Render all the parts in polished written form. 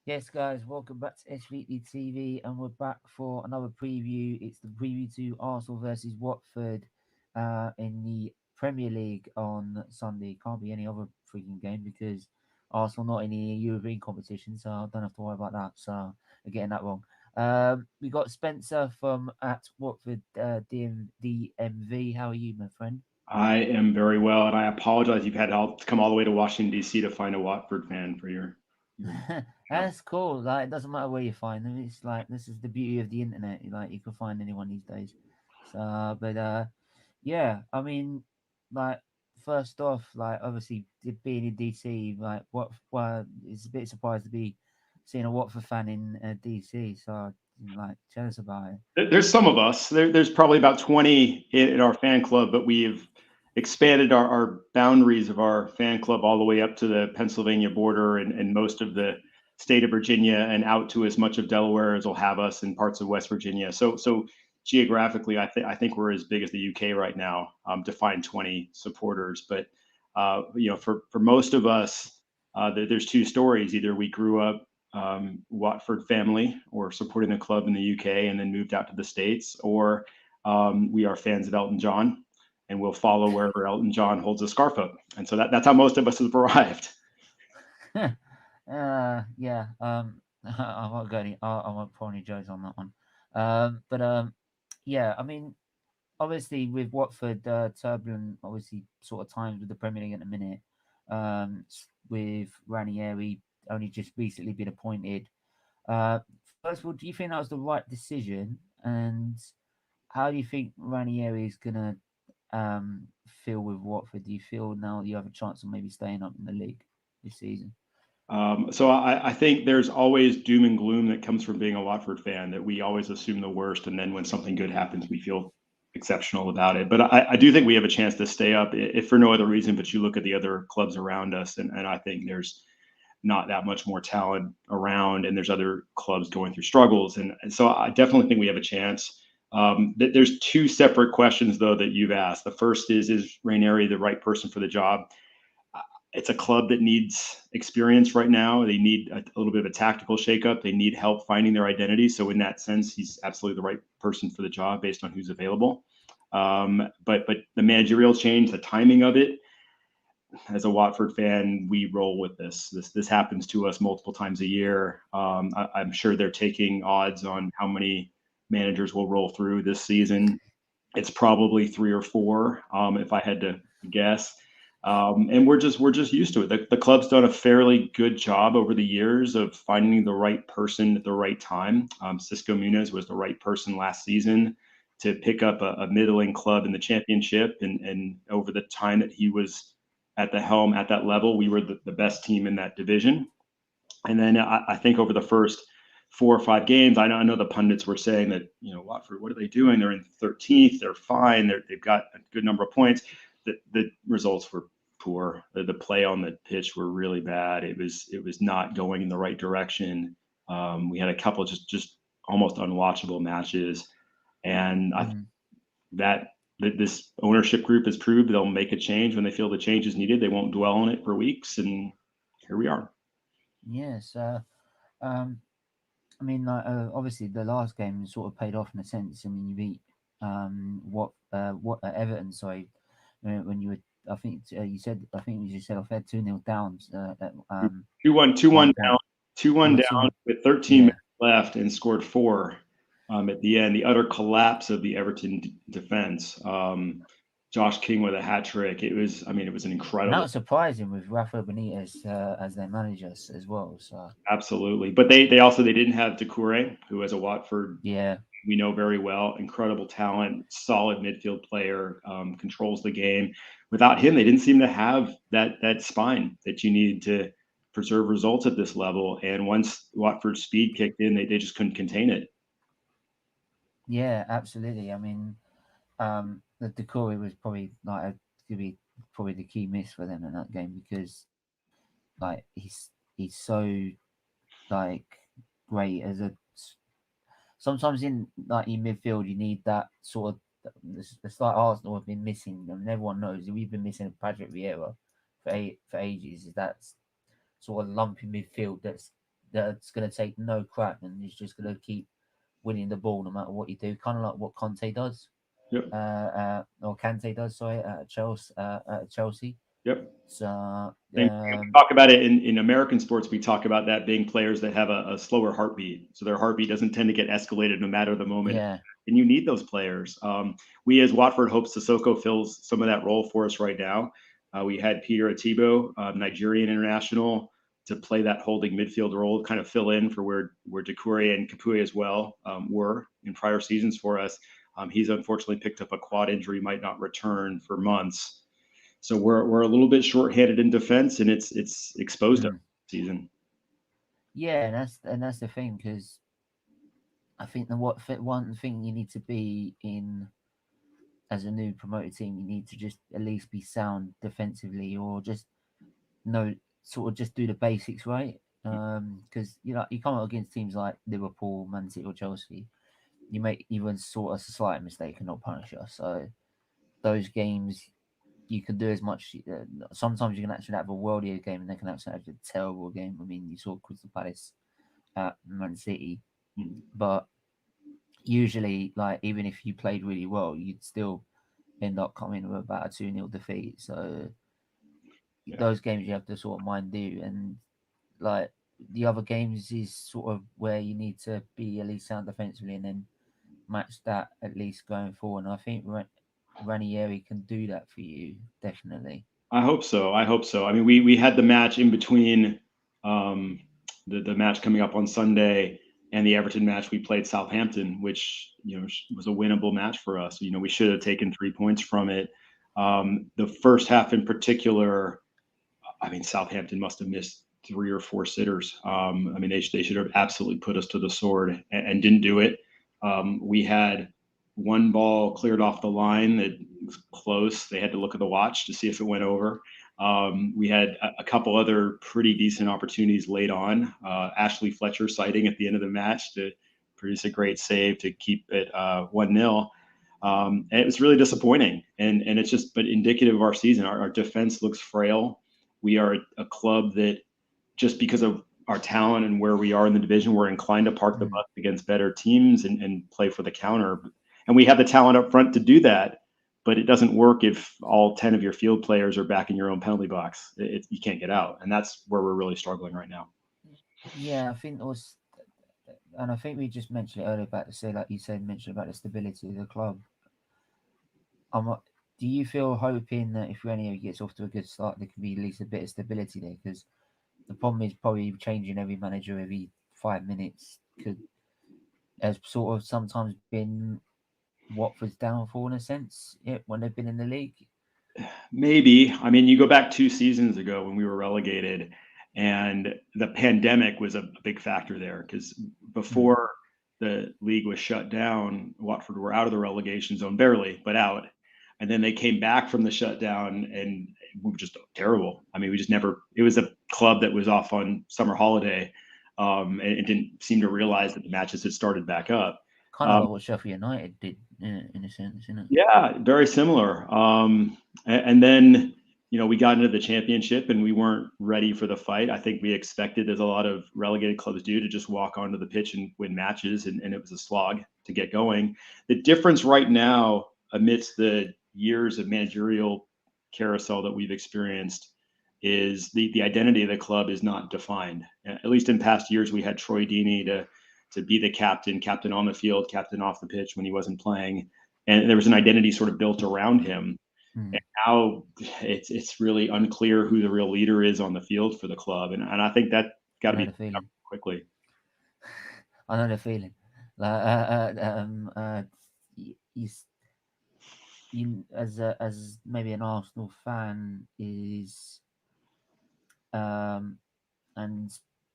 Yes, guys, welcome back to SFeatleyTV, and we're back for another preview. It's the preview to Arsenal versus Watford in the Premier League on Sunday. Can't be any other freaking game because Arsenal not in the European competition, so I don't have to worry about that. So I'm getting that wrong. We got Spencer from at Watford DMV. How are you, my friend? I am very well, and I apologize. You've had to come all the way to Washington D.C. to find a Watford fan for your show. That's cool. Like, it doesn't matter where you find them. It's like this is the beauty of the internet. Like, you can find anyone these days. So, yeah. I mean, like, first off, like, obviously being in DC, like, it's a bit surprised to be seeing a Watford fan in DC. So, like, tell us about it. There's some of us. There's probably about 20 in our fan club, but we've expanded our boundaries of our fan club all the way up to the Pennsylvania border and most of the state of Virginia and out to as much of Delaware as will have us in parts of West Virginia. So geographically, I think we're as big as the UK right now to find 20 supporters. But for most of us, there's two stories. Either we grew up Watford family or supporting the club in the UK and then moved out to the States, or we are fans of Elton John and we'll follow wherever Elton John holds a scarf up. And so that's how most of us have arrived. Yeah. I won't go any. I won't pour any jokes on that one. Yeah. I mean, obviously with Watford, turbulent, obviously sort of times with the Premier League at the minute. With Ranieri only just recently been appointed. First of all, do you think that was the right decision? And how do you think Ranieri is gonna feel with Watford? Do you feel now you have a chance of maybe staying up in the league this season? So I think there's always doom and gloom that comes from being a Watford fan, that we always assume the worst, and then when something good happens, we feel exceptional about it. But I do think we have a chance to stay up, if for no other reason, but you look at the other clubs around us, and I think there's not that much more talent around, and there's other clubs going through struggles, and so I definitely think we have a chance. There's two separate questions though that you've asked. The first is Ranieri the right person for the job? It's a club that needs experience right now. They need a little bit of a tactical shakeup. They need help finding their identity. So in that sense, he's absolutely the right person for the job based on who's available. But the managerial change, the timing of it, as a Watford fan, we roll with this. This happens to us multiple times a year. I'm sure they're taking odds on how many managers will roll through this season. It's probably three or four, if I had to guess. And we're just used to it. The club's done a fairly good job over the years of finding the right person at the right time. Cisco Muniz was the right person last season to pick up a middling club in the championship, and over the time that he was at the helm at that level, we were the best team in that division. And then I think over the first 4 or 5 games, I know the pundits were saying that, Watford, what are they doing? They're in 13th. They're fine. They've got a good number of points. The results were poor. The play on the pitch were really bad. It was not going in the right direction. We had a couple of just almost unwatchable matches, and I think Mm. that this ownership group has proved they'll make a change when they feel the change is needed. They won't dwell on it for weeks, and here we are. Yes. Um, I mean, like, obviously the last game sort of paid off in a sense. I mean, you beat what Everton. Sorry, when you were. I think you said. I think you just said I've had 2-0 down. At, 2-1, 2-1 one down, point. 2-1 Well, down 2-1. with 13 Yeah. minutes left and scored four at the end. The utter collapse of the Everton defense. Josh King with a hat trick. It was an And that incredible. was surprising with Rafa Benitez as their manager as well. So Absolutely. But they didn't have Decoure, who as a Watford yeah, we know very well, incredible talent, solid midfield player, controls the game. Without him, they didn't seem to have that spine that you need to preserve results at this level. And once Watford's speed kicked in, they just couldn't contain it. yeah, absolutely. I mean, the Decory was probably to be probably the key miss for them in that game because like he's so like great as a sometimes in like in midfield you need that sort of it's like Arsenal have been missing and everyone knows we've been missing Patrick Vieira for ages is that sort of lump in midfield that's going to take no crap and is just going to keep winning the ball no matter what you do. Kind of like what Conte does, Yep. or Kante does, sorry, at Chelsea. Yep. So We talk about it in American sports. We talk about that being players that have a slower heartbeat, so their heartbeat doesn't tend to get escalated no matter the moment. yeah, And you need those players. We as Watford hope Sissoko fills some of that role for us right now. We had Peter Atibo, Nigerian international, to play that holding midfield role, kind of fill in for where Doucouré and Capué as well were in prior seasons for us. He's unfortunately picked up a quad injury, might not return for months. So we're a little bit short-handed in defense, and it's exposed us this season. yeah, and that's the thing, because I think one thing you need to be in as a new promoted team, you need to just at least be sound defensively, or just sort of just do the basics right. Because you come up against teams like Liverpool, Man City, or Chelsea, you make even sort of a slight mistake and not punish us. So those games, you can do as much. Sometimes you can actually have a worldier game, and they can actually have a terrible game. I mean, you saw Crystal Palace at Man City, but usually, like, even if you played really well, you'd still end up coming with about a 2-0 defeat. So those games you have to sort of mind do, and like the other games is sort of where you need to be at least sound defensively, and then match that at least going forward. And I think Ranieri can do that for you, definitely. I hope so. I mean, we had the match in between um, the match coming up on Sunday and the Everton match. We played Southampton, which was a winnable match for us. We should have taken 3 points from it. The first half in particular, I mean, Southampton must have missed 3 or 4 sitters. I mean, they should have absolutely put us to the sword and didn't do it. We had one ball cleared off the line that was close. They had to look at the watch to see if it went over. We had a couple other pretty decent opportunities late on. Ashley Fletcher sighting at the end of the match to produce a great save to keep it 1-0. And it was really disappointing. And it's just but indicative of our season. Our defense looks frail. We are a club that, just because of our talent and where we are in the division, we're inclined to park the bus against better teams and play for the counter. And we have the talent up front to do that, but it doesn't work if all 10 of your field players are back in your own penalty box. You can't get out. And that's where we're really struggling right now. Yeah, I think it was, and I think we just mentioned it earlier about like you said, mentioned about the stability of the club. Do you feel hoping that if Ranieri gets off to a good start, there can be at least a bit of stability there? Because the problem is probably changing every manager every 5 minutes has sort of sometimes been Watford's downfall in a sense, when they've been in the league. Maybe. I mean, you go back 2 seasons ago when we were relegated, and the pandemic was a big factor there, because before the league was shut down, Watford were out of the relegation zone, barely, but out. And then they came back from the shutdown and we were just terrible. I mean, we just never, it was a club that was off on summer holiday, and it didn't seem to realize that the matches had started back up. Kind of like what Sheffield United did, in a sense, isn't it? Yeah, very similar. And then, we got into the championship and we weren't ready for the fight. I think we expected, as a lot of relegated clubs do, to just walk onto the pitch and win matches, and it was a slog to get going. The difference right now, amidst the years of managerial carousel that we've experienced, is the identity of the club is not defined. At least in past years, we had Troy Deeney to be the captain on the field, captain off the pitch when he wasn't playing, and there was an identity sort of built around him. And now it's really unclear who the real leader is on the field for the club, and I think that got to be quickly. I know the feeling. You as maybe an Arsenal fan is, and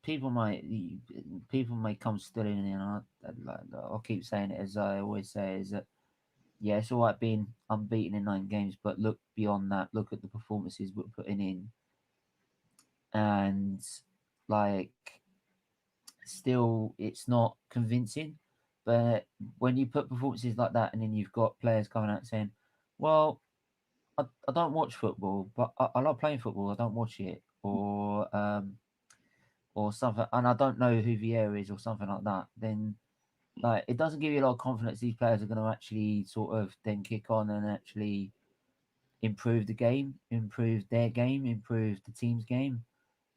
people may come still in, and I'll keep saying it, as I always say, is that yeah, it's all right being unbeaten in 9 games, but look beyond that. Look at the performances we're putting in, and like, still, it's not convincing. But when you put performances like that, and then you've got players coming out saying, "Well, I don't watch football, but I love playing football. I don't watch it," or or something, and I don't know who Vieira is or something like that, then like it doesn't give you a lot of confidence these players are going to actually sort of then kick on and actually improve the game, improve their game, improve the team's game.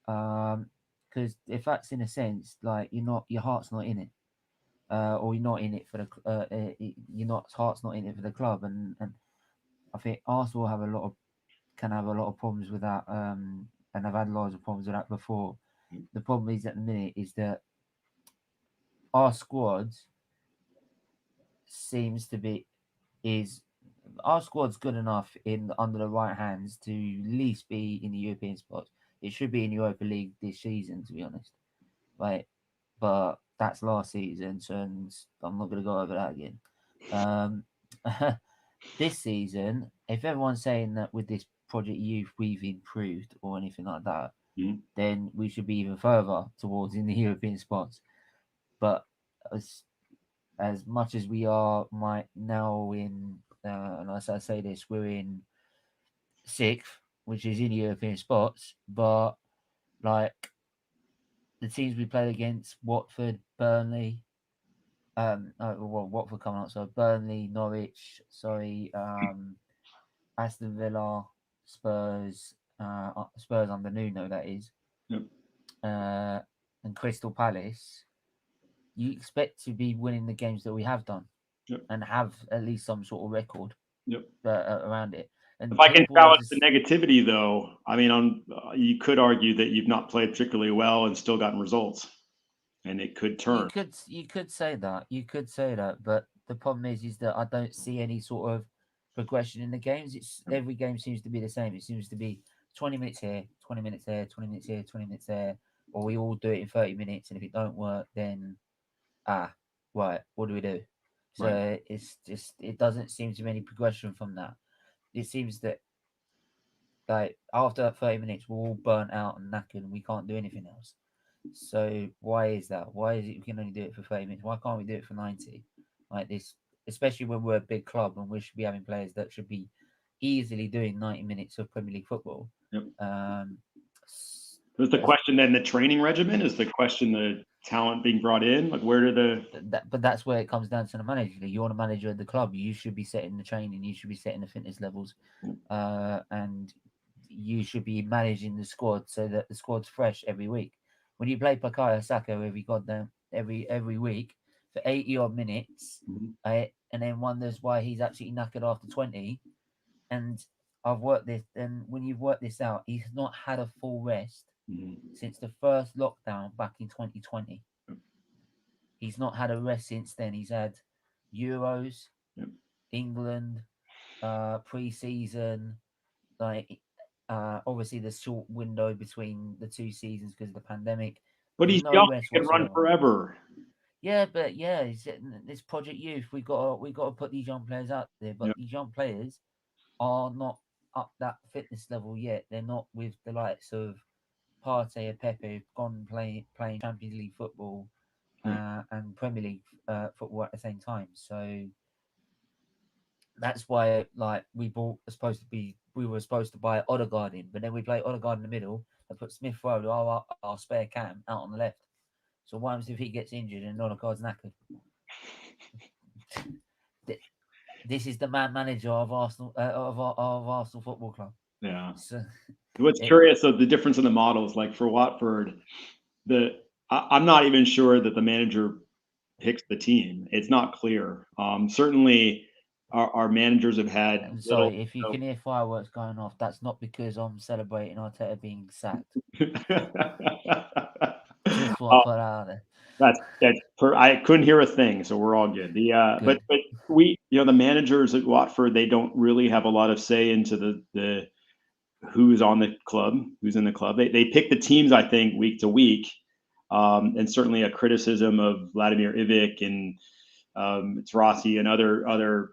Because if that's in a sense, like your heart's not in it, or you're not in it for the, you're not heart's not in it for the club, and I think Arsenal can have a lot of problems with that, and I've had loads of problems with that before. The problem is at the minute is that our squad seems to be is our squad's good enough in under the right hands to at least be in the European spots. It should be in Europa League this season, to be honest. Right, but that's last season, so I'm not going to go over that again. Um, this season, if everyone's saying that with this Project Youth we've improved or anything like that, then we should be even further towards in the European spots. But as much as we are might now in, and as I say this, we're in sixth, which is in European spots, but like the teams we played against, Watford, Burnley, Watford coming up, so Burnley, Norwich, Aston Villa, Spurs, Spurs under Nuno, that is, Yep. And Crystal Palace. You expect to be winning the games that we have done, Yep. and have at least some sort of record, yep. Around it. And if I can balance just... the negativity, though, I mean, you could argue that you've not played particularly well and still gotten results, and it could turn. You could say that, but the problem is that I don't see any sort of progression in the games. It's every game seems to be the same. It seems to be 20 minutes here, 20 minutes there, 20 minutes here, 20 minutes there, or we all do it in 30 minutes, and if it don't work, then right, what do we do? So it's just it doesn't seem to be any progression from that. It seems that like after 30 minutes we're all burnt out and knackered and we can't do anything else. So why is that? Why is it we can only do it for 30 minutes? Why can't we do it for 90? Like this, especially when we're a big club and we should be having players that should be easily doing 90 minutes of Premier League football. Yep. Is the question then the training regimen? Is the question the talent being brought in? Like where do but that's where it comes down to the manager. You're the manager of the club. You should be setting the training. You should be setting the fitness levels, and you should be managing the squad so that the squad's fresh every week. When you play Bukayo Saka every week for 80 odd minutes, and then wonders why he's absolutely knackered after 20. And I've worked this, and when you've worked this out, he's not had a full rest since the first lockdown back in 2020. He's not had a rest since then. He's had Euros, England, pre-season, like obviously the short window between the two seasons because of the pandemic. But he's young, he can run forever. Yeah, but this Project Youth, we got to put these young players out there. But these young players are not up that fitness level yet. They're not with the likes of Partey or Pepe, who've gone playing Champions League football and Premier League football at the same time. So that's why, like, we were supposed to buy Odegaard in, but then we play Odegaard in the middle and put Smith Rowe, our spare cam, out on the left. So what happens if he gets injured and Odegaard's knackered? This is the man manager of Arsenal of Arsenal Football Club. Yeah. So, what's curious of the difference in the models, like for Watford, I'm not even sure that the manager picks the team. It's not clear. Certainly, our managers have had. I'm sorry if you can hear fireworks going off. That's not because I'm celebrating Arteta being sacked. Just want to put out there. I couldn't hear a thing, so we're all good. But we, the managers at Watford, they don't really have a lot of say into the who's on the club, who's in the club. They pick the teams, I think, week to week, and certainly a criticism of Vladimir Ivic and it's Rossi and other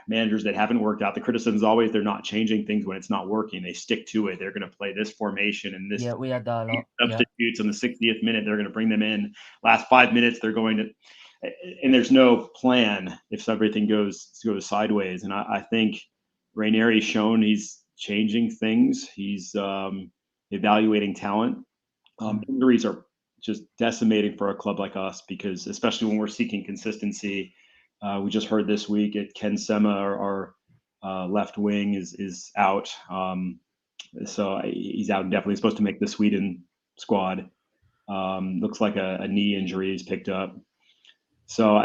managers that haven't worked out. The criticism is always they're not changing things when it's not working. They stick to it. They're going to play this formation and this. Yeah, we had that a lot. Substitutes on the 60th minute. They're going to bring them in. Last 5 minutes, they're going to, and there's no plan if everything goes sideways. And I think Ranieri's shown he's changing things. He's evaluating talent. Injuries are just decimating for a club like us because, especially when we're seeking consistency, we just heard this week at Ken Sema, our left wing, is out. So he's out indefinitely. He's supposed to make the Sweden squad. Looks like a knee injury is picked up. So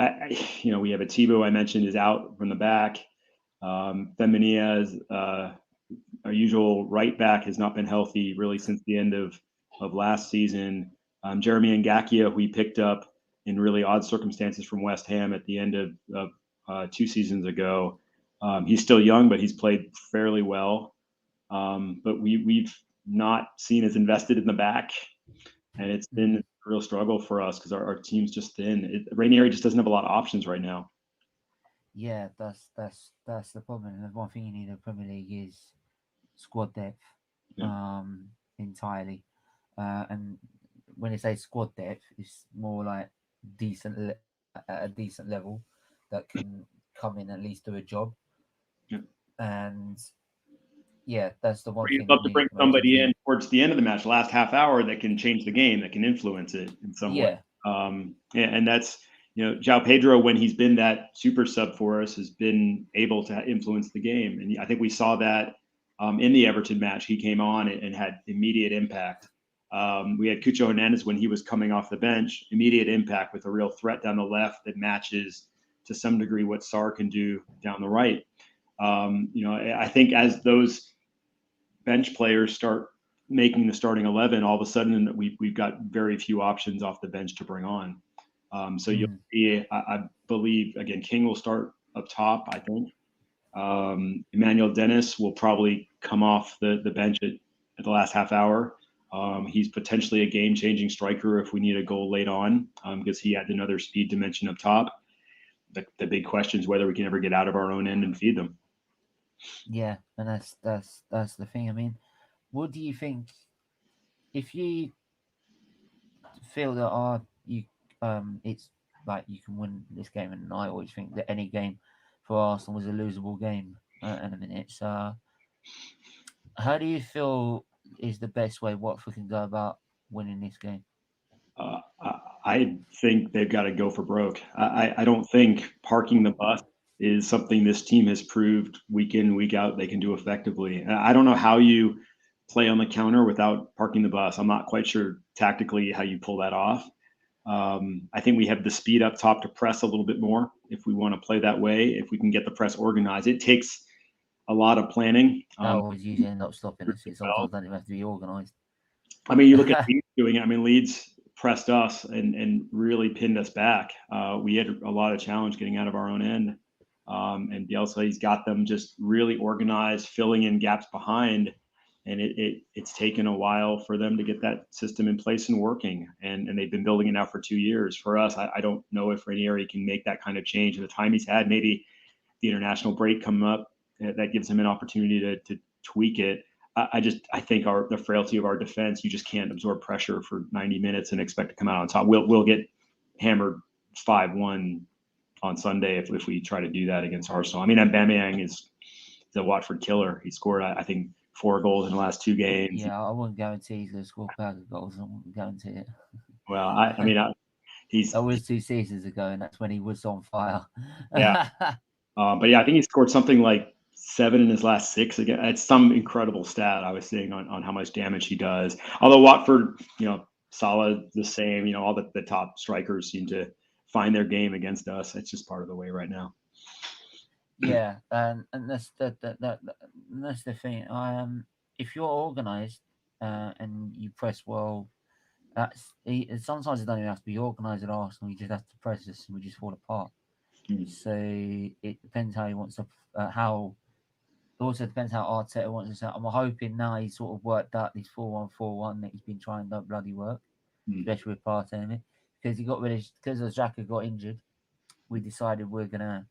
we have a Tebow I mentioned is out from the back. Femenia is our usual right back has not been healthy really since the end of last season. Jeremy Ngakia, we picked up in really odd circumstances from West Ham at the end of 2 seasons ago. He's still young, but he's played fairly well. But we've not seen as invested in the back, and it's been a real struggle for us because our team's just thin. Ranieri just doesn't have a lot of options right now. Yeah, that's the problem. And one thing you need in the Premier League is squad depth, Yeah. entirely. And when they say squad depth, it's more like at a decent level that can come in at least do a job. Yeah. And yeah, that's the one You'd thing love we to need bring the most of somebody the. in towards the end of the match, last half hour, that can change the game, that can influence it in some way. Yeah, And that's, João Pedro, when he's been that super sub for us, has been able to influence the game. And I think we saw that in the Everton match. He came on and had immediate impact. We had Cucho Hernandez when he was coming off the bench, immediate impact with a real threat down the left that matches to some degree what Sarr can do down the right. I think as those bench players start making the starting 11, all of a sudden we've got very few options off the bench to bring on. So you'll see, I believe, again, King will start up top, I think. Emmanuel Dennis will probably come off the bench at the last half hour. He's potentially a game-changing striker if we need a goal late on, because he had another speed dimension up top. The big question is whether we can ever get out of our own end and feed them. yeah, and that's the thing. I mean, what do you think if you feel that it's like you can win this game, and I always think that any game for Arsenal was a losable game in a minute. So, how do you feel is the best way Watford can go about winning this game? Uh, I think they've got to go for broke. I don't think parking the bus is something this team has proved week in, week out they can do effectively. I don't know how you play on the counter without parking the bus. I'm not quite sure tactically how you pull that off. I think we have the speed up top to press a little bit more if we want to play that way. If we can get the press organized, it takes a lot of planning. That always usually end up stopping us. It Well, sometimes don't even have to be organised. I mean, you look at Leeds doing it. I mean, Leeds pressed us and really pinned us back. We had a lot of challenge getting out of our own end. And Bielsa, he's got them just really organized, filling in gaps behind. And it's taken a while for them to get that system in place and working. And they've been building it now for 2 years. For us, I don't know if Ranieri can make that kind of change in the time he's had. Maybe the international break coming up, that gives him an opportunity to tweak it. I think the frailty of our defense, you just can't absorb pressure for 90 minutes and expect to come out on top. We'll get hammered 5-1 on Sunday if we try to do that against Arsenal. I mean, Aubameyang is a Watford killer. He scored, I think, 4 goals in the last 2 games. Yeah, I wouldn't guarantee he's going to score bag of goals. I wouldn't guarantee it. Well, I mean, that was 2 seasons ago, and that's when he was on fire. Yeah. But yeah, I think he scored something like 7 in his last 6 again. It's some incredible stat I was seeing on how much damage he does. Although Watford, Salah the same. All the top strikers seem to find their game against us. It's just part of the way right now. Yeah, and that's that's the thing. If you're organised and you press well, sometimes it doesn't even have to be organised at Arsenal. You just have to press us, and we just fall apart. So it depends how he wants to how. It also depends how Arteta wants to set. I'm hoping now he's sort of worked out this 4-1-4-1 that he's been trying to bloody work, especially with Partey in it. Because Xhaka got injured, we decided we're gonna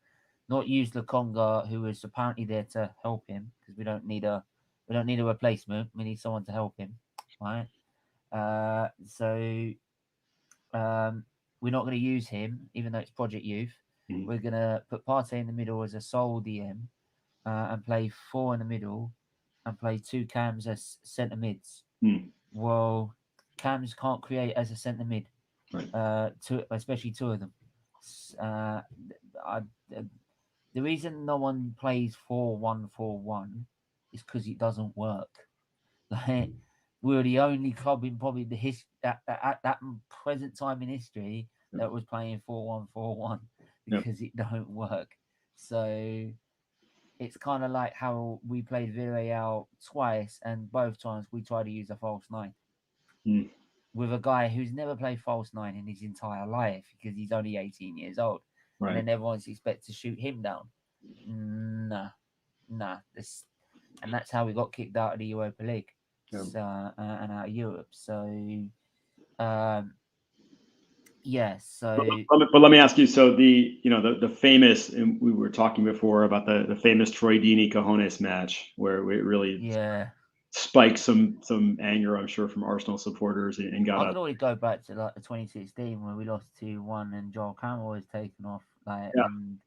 not use Lokonga, who is apparently there to help him, because we don't need a replacement. We need someone to help him, right? So we're not going to use him, even though it's Project Youth. We're going to put Partey in the middle as a sole DM and play 4 in the middle and play 2 cams as centre mids. Well, cams can't create as a centre mid. Right. Especially two of them. Uh, I, the reason no one plays 4-1-4-1 is because it doesn't work. Like, we're the only club in probably the at that present time in history that was playing 4-1-4-1 Yep. because it don't work. So it's kind of like how we played Villarreal twice, and both times we tried to use a false nine Mm. with a guy who's never played false nine in his entire life because he's only 18 years old, and Right. then everyone's expected to shoot him down. Nah, nah. And that's how we got kicked out of the Europa League, Yep. and out of Europe. So, um, yeah. So But let me ask you. So the famous, and we were talking before about the famous Troy Deeney Cojones match where it really yeah, spiked some anger, I'm sure, from Arsenal supporters and got I a could always go back to like the 2016 where we lost 2-1 and Joel Campbell was taken off, yeah. and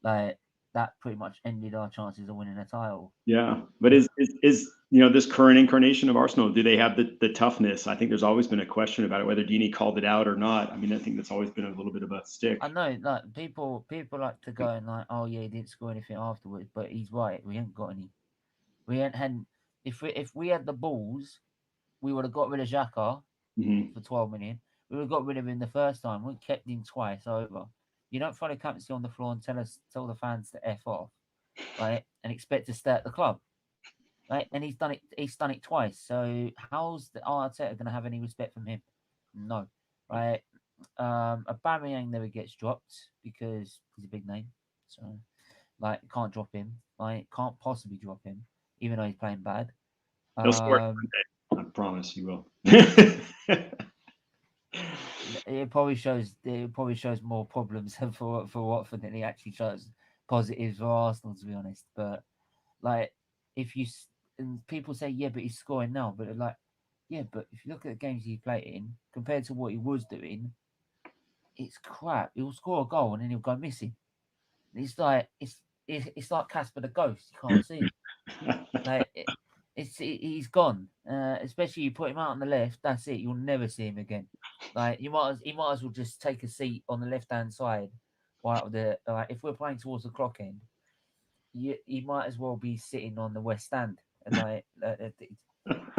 like that pretty much ended our chances of winning a title. Yeah, but is this current incarnation of Arsenal? Do they have the toughness? I think there's always been a question about it whether Deeney called it out or not. I mean, I think that's always been a little bit of a stick. I know, like people like to go and like, oh yeah, he didn't score anything afterwards, but he's right. We ain't got any. We ain't had. If we had the balls, we would have got rid of Xhaka Hmm. for 12 million. We would have got rid of him the first time. We kept him twice over. You don't throw the captaincy on the floor and tell the fans to f off, right? And expect to stay at the club, right? And he's done it. He's done it twice. So how's the Arteta going to have any respect from him? No, right? Aubameyang never gets dropped because he's a big name. So like, can't drop him. Like, can't possibly drop him, even though he's playing bad. He'll score Um, I promise you will. it probably shows more problems for Watford than he actually shows positives for Arsenal, to be honest. But like, if you and people say, yeah, but he's scoring now, but like, yeah, but if you look at the games he played in compared to what he was doing, it's crap. He'll score a goal and then he'll go missing. It's like it's like Casper the Ghost. You can't see him. Like he's gone. Especially you put him out on the left. That's it. You'll never see him again. Like he might as well just take a seat on the left hand side. Right, if we're playing towards the clock end, he might as well be sitting on the west stand and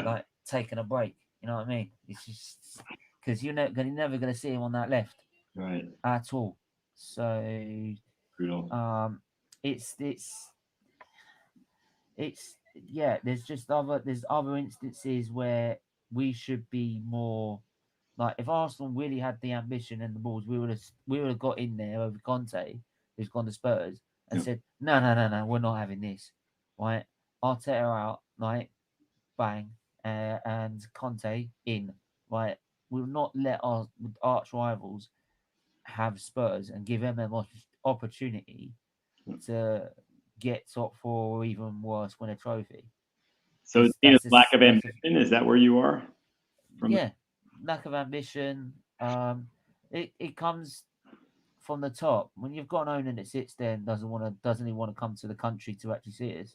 like taking a break. You know what I mean? It's just because you're never going to see him on that left Right. at all. So Brutal. it's yeah. There's other instances where we should be more like, if Arsenal really had the ambition and the balls, we would have got in there over Conte, who's gone to Spurs, and Yeah. said, no, we're not having this, right? Arteta out, like, bang, and Conte in, right? We'll not let our arch rivals have Spurs and give them an opportunity to get top four or even worse, win a trophy. So Because it's seen as lack of ambition. Is that where you are? From yeah, lack of ambition. It comes from the top when you've got an owner that sits there and doesn't even want to come to the country to actually see us,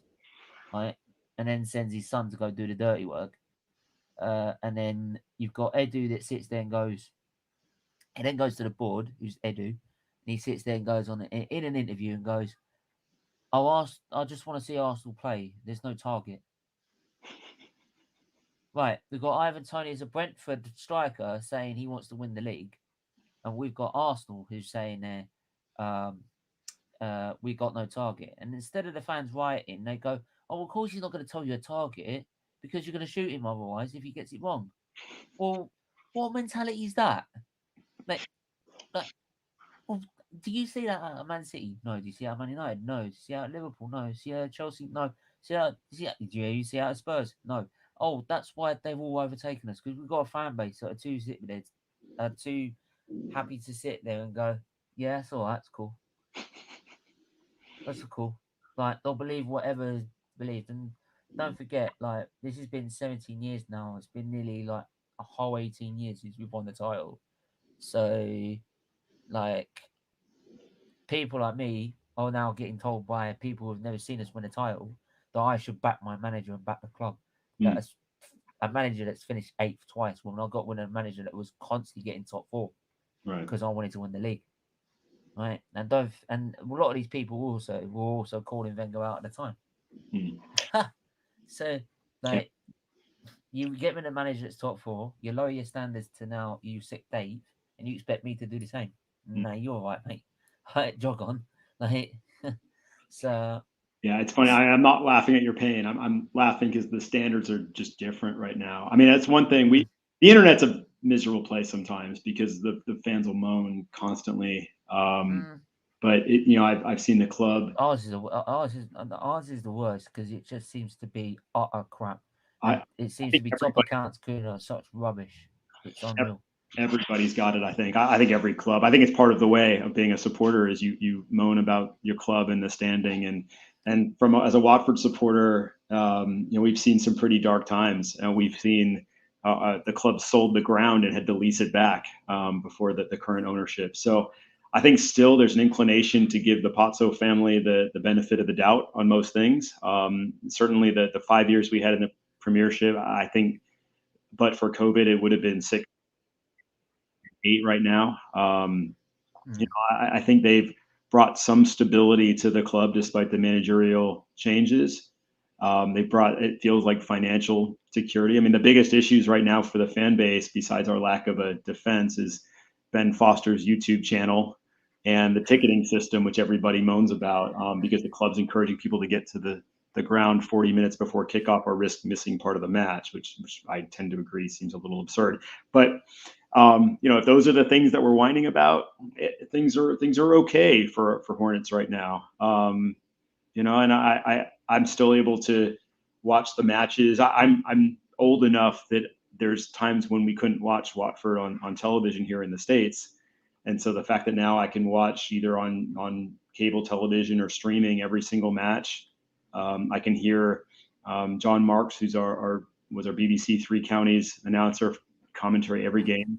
right? And then sends his son to go do the dirty work. And then you've got Edu that sits there and goes, and then goes to the board, who's Edu, and he sits there and goes on in an interview and goes, I just want to see Arsenal play. There's no target. Right, we've got Ivan Toney as a Brentford striker saying he wants to win the league, and we've got Arsenal who's saying there, um, we got no target. And instead of the fans rioting, they go, "Oh, of course he's not going to tell you a target because you're going to shoot him otherwise if he gets it wrong." Well, what mentality is that? Like, like, well, do you see that at Man City? No. Do you see that at Man United? No. Do you see that at Liverpool? No. Do you see that at Chelsea? No. Do you see that at Spurs? No. Oh, that's why they've all overtaken us, because we've got a fan base that are too happy to sit there and go, yeah, that's all right, that's cool. That's cool. Like, they'll believe whatever is believed. And don't forget, like, this has been 17 years now. It's been nearly like a whole 18 years since we've won the title. So, like, people like me are now getting told by people who've never seen us win a title that I should back my manager and back the club. Mm. That's a manager that's finished eighth twice when I got with a manager that was constantly getting top four Right. because I wanted to win the league. Right, and don't and a lot of these people were also calling Wenger out at the time. Hmm. So Yeah. like you get me the manager that's top four, you lower your standards to now you sixth, eighth, and you expect me to do the same. Hmm. No, you're all right, mate. Right, jog on. Like so Yeah, it's funny. I'm not laughing at your pain. I'm laughing because the standards are just different right now. I mean, that's one thing. mm, The internet's a miserable place sometimes because the fans will moan constantly. mm, But I've seen the club. ours is the worst because it just seems to be utter crap, I, and it I seems think to be top everybody accounts Gooner such rubbish. It's unreal. everybody's got it. I think every club. I think it's part of the way of being a supporter is you moan about your club and the standing and from as a Watford supporter, we've seen some pretty dark times, and we've seen the club sold the ground and had to lease it back before the current ownership. So I think still there's an inclination to give the Pozzo family the benefit of the doubt on most things. Certainly the 5 years we had in the Premiership, I think, but for COVID, it would have been 6, 8 right now. Mm, I think they've brought some stability to the club despite the managerial changes. They brought, it feels like, financial security. I mean, the biggest issues right now for the fan base, besides our lack of a defense, is Ben Foster's YouTube channel and the ticketing system, which everybody moans about because the club's encouraging people to get to the ground 40 minutes before kickoff or risk missing part of the match, which I tend to agree seems a little absurd. But if those are the things that we're whining about, things are okay for Hornets right now. And I'm still able to watch the matches. I'm old enough that there's times when we couldn't watch Watford on television here in the States, and so the fact that now I can watch either on cable television or streaming every single match, I can hear John Marks, who's was our BBC Three Counties announcer, commentary every game.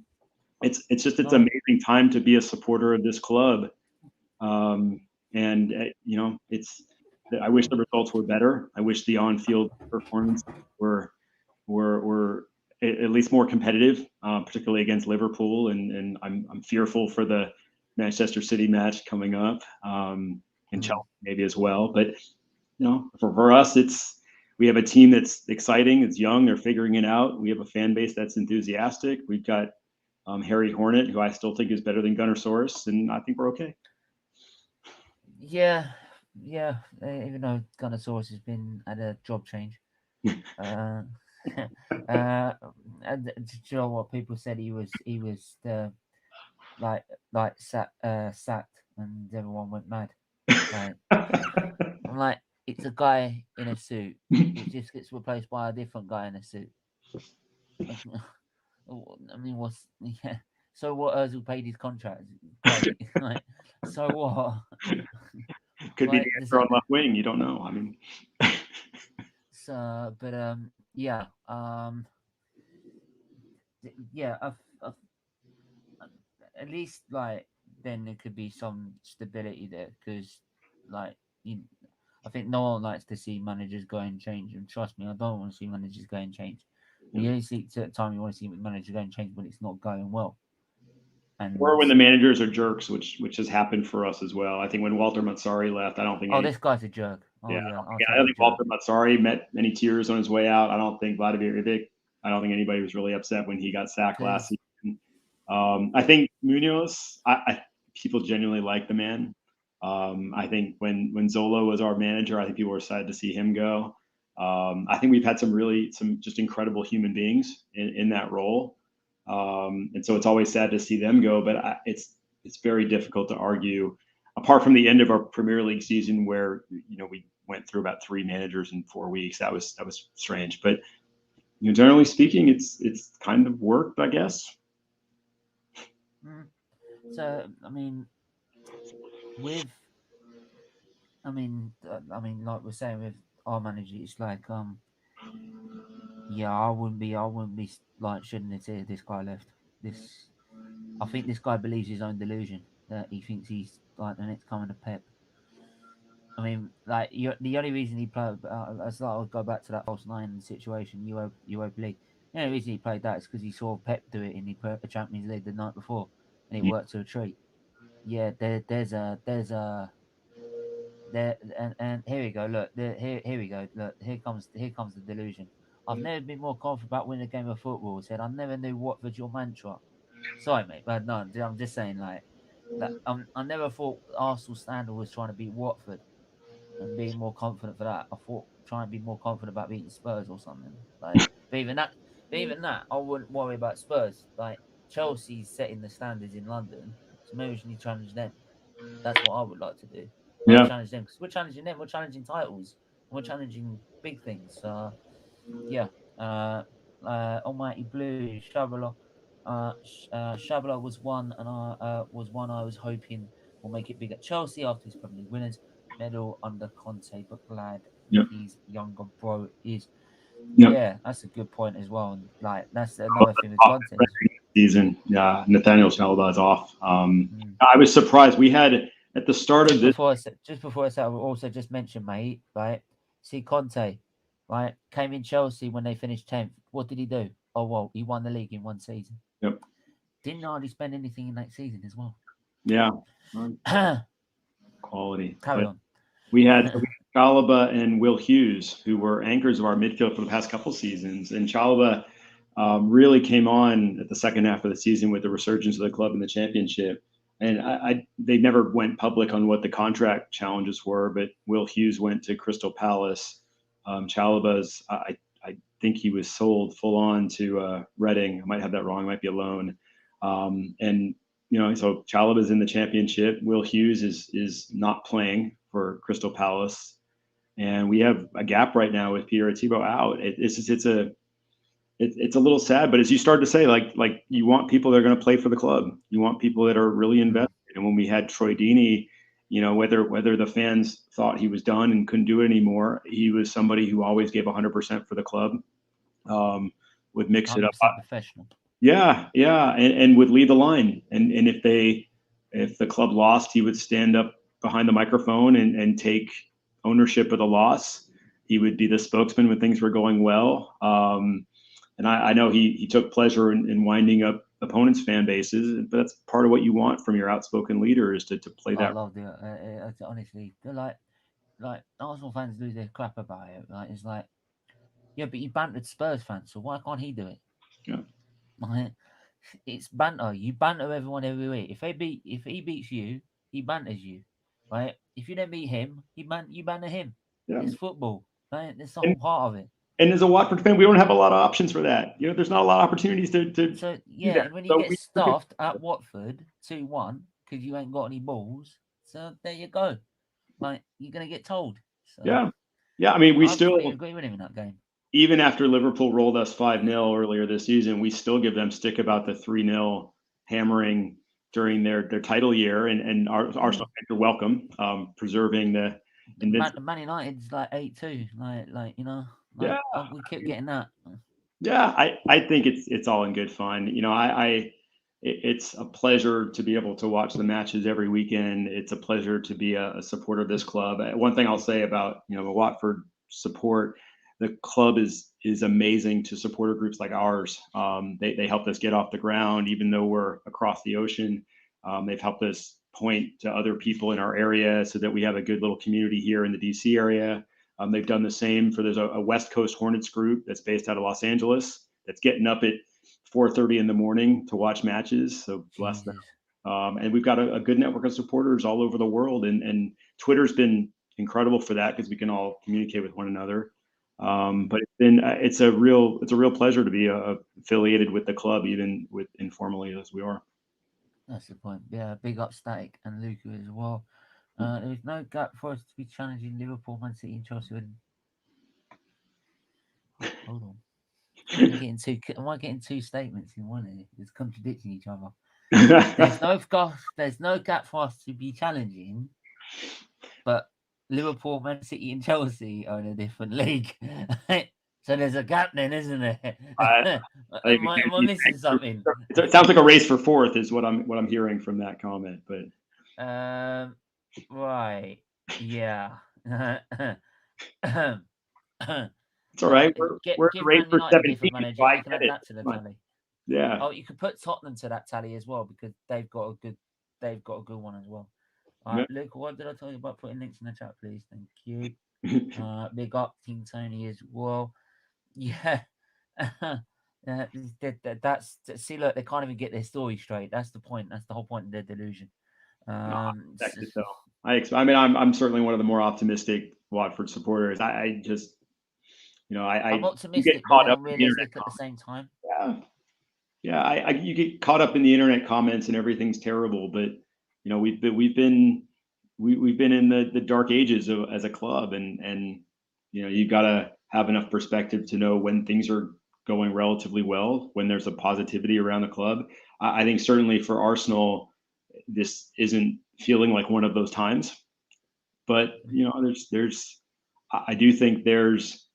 It's nice. amazing time to be a supporter of this club. And it's I wish the results were better. I wish the on-field performance were were at least more competitive, particularly against Liverpool. And I'm fearful for the Manchester City match coming up, and Mm, Chelsea maybe as well. But for us, we have a team that's exciting. It's young. They're figuring it out. We have a fan base that's enthusiastic. We've got Harry Hornet, who I still think is better than Gunnersaurus, and I think we're okay. yeah, yeah. Even though Gunnersaurus has been at a job change. Uh, and do you know what people said? He was the sacked, and everyone went mad. Like I'm like, it's a guy in a suit. It just gets replaced by a different guy in a suit. I mean, what's yeah? So what? Özil paid his contract. Great. Like, so what? Could be the Like, does answer on that? left wing. You don't know. I mean, So, but yeah, yeah. At least like then there could be some stability there because like you, I think no one likes to see managers go and change, and trust me, I don't want to see managers go and change. yeah. You only see at time you want to see managers go and change when it's not going well. Or And when the managers are jerks, which has happened for us as well. I think when Walter Mazzari left, I don't think oh, any. this guy's a jerk. Yeah, Oh yeah, I'll I take don't a think jerk. Walter Mazzari met any tears on his way out. I don't think Vladimir Ivic. I don't think anybody was really upset when he got sacked last Because season. I think Munoz. People genuinely like the man. I think when Zola was our manager, I think people were excited to see him go. I think we've had some just incredible human beings in that role, and so it's always sad to see them go. But it's very difficult to argue, apart from the end of our Premier League season where we went through about 3 managers in 4 weeks. That was strange, but generally speaking, it's kind of worked, I guess. mm, so I mean with like we're saying with our manager, it's like yeah, I wouldn't be like shouldn't have said this guy left. This I think this guy believes his own delusion that he thinks he's like the next coming of Pep. I mean, the only reason he played, as I'll go back to that false nine situation, Europa League. The only reason he played that is because he saw Pep do it in the Champions League the night before, and it worked to a treat. Yeah, there, and here we go. Look, here we go. Look, here comes the delusion. I've never been more confident about winning a game of football. Said I never knew Watford's your mantra. Sorry, mate, but no, I'm just saying like that. I never thought Arsenal standard was trying to beat Watford and being more confident for that. I thought try and be more confident about beating Spurs or something. Like, but even that, I wouldn't worry about Spurs. Like Chelsea's setting the standards in London, so maybe we should challenge them. That's what I would like to do. I would Yeah. challenge them because we're challenging them. We're challenging titles. And we're challenging big things. Yeah. Almighty Blue, Shabala. Shabala was one I was hoping will make it big at Chelsea after his Premier League winners medal under Conte, but glad Yep. his younger bro is. Yep. Yeah, that's a good point as well. And like that's another thing with Conte. Season. Yeah. Nathaniel Chalobah is off. Mm. I was surprised. We had at the start of this. Just before I said, I will also just mention, mate, right? See Conte, right? Came in Chelsea when they finished 10th. What did he do? Oh, well, he won the league in one season. Yep. Didn't hardly spend anything in that season as well. Yeah. Quality. Carry But on. we had Chalobah and Will Hughes, who were anchors of our midfield for the past couple seasons. And Chalobah really came on at the second half of the season with the resurgence of the club in the championship. And they never went public on what the contract challenges were, but Will Hughes went to Crystal Palace. Chalobah's, I think he was sold full on to Reading. I might have that wrong. I might be a loan. And so Chalobah's in the championship. Will Hughes is not playing for Crystal Palace, and we have a gap right now with Pierre Atiba out. It's a little sad, but as you start to say, like you want people that are going to play for the club. You want people that are really invested. And when we had Troy Deeney, whether the fans thought he was done and couldn't do it anymore, he was somebody who always gave 100% for the club. Would mix it up. Professional. Yeah, and would lead the line. And if the club lost, he would stand up behind the microphone and take ownership of the loss. He would be the spokesman when things were going well. And I know he took pleasure in winding up opponents' fan bases, but that's part of what you want from your outspoken leader is to play that. I love it. Honestly, they're like Arsenal fans lose their crap about it. Like it's like, yeah, but you bantered Spurs fans, so why can't he do it? Yeah. Like, it's banter. You banter everyone every week. If he beats you, he banters you, right? If you don't beat him, you banter him. Yeah. It's football, right? That's the whole part of it. And as a Watford fan, we don't have a lot of options for that. There's not a lot of opportunities to. So yeah, and when you get stuffed at Watford 2-1 because you ain't got any balls, so there you go. Like you're gonna get told. So, yeah. I mean, we I still completely agree with him in that game. Even after Liverpool rolled us 5-0 earlier this season, we still give them stick about the 3-0 hammering during their title year, and Arsenal fans are welcome, preserving the. Man United's like 8-2, we keep getting that. Yeah, I think it's all in good fun. It's a pleasure to be able to watch the matches every weekend. It's a pleasure to be a supporter of this club. One thing I'll say about the Watford support, the club is amazing to supporter groups like ours. They helped us get off the ground, even though we're across the ocean. They've helped us point to other people in our area so that we have a good little community here in the DC area. They've done the same there's a West Coast Hornets group that's based out of Los Angeles that's getting up at 4:30 in the morning to watch matches. So bless them. And we've got a good network of supporters all over the world. And Twitter's been incredible for that because we can all communicate with one another. But it's a real pleasure to be affiliated with the club, even with informally as we are. That's the point. Yeah, big up Static and Luca as well. There is no gap for us to be challenging Liverpool, Man City, and Chelsea. Hold on. Am I getting two statements in one here? It's contradicting each other. There's no gap for us to be challenging, but Liverpool, Man City, and Chelsea are in a different league. So there's a gap then, isn't there? Am I missing something? It sounds like a race for fourth is what I'm hearing from that comment. But right, yeah. It's all right. We're in the Give race Man for United a 17, different so manager. I You can get add it. that to the Come on. tally. Yeah. Oh, you could put Tottenham to that tally as well because they've got a good one as well. All right, Luke, what did I tell you about putting links in the chat, please? Thank you. Big up King Tony as well. Yeah. That's see, look, they can't even get their story straight. That's the point. That's the whole point of their delusion. No, I expect it, though. I mean, I'm certainly one of the more optimistic Watford supporters. I just, I'm you get optimistic, but caught then up I'm in the internet realistic at the comments. same time. Yeah, you get caught up in the internet comments and everything's terrible. But we've been in the dark ages as a club, and you've got to have enough perspective to know when things are going relatively well, when there's a positivity around the club. I think certainly for Arsenal, this isn't feeling like one of those times. But I do think there's